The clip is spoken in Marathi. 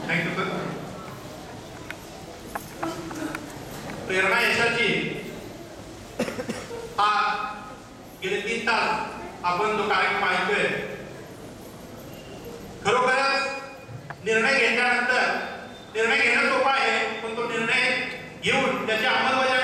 Thank you sir. प्रेरणा यशाची हा गेले 3 तास आपण जो कार्यक्रम ऐकतोय, खरोखरच निर्णय घेतल्यानंतर निर्णय घेणं सोपं आहे, पण तो निर्णय घेऊन त्याची अंमलबजावणी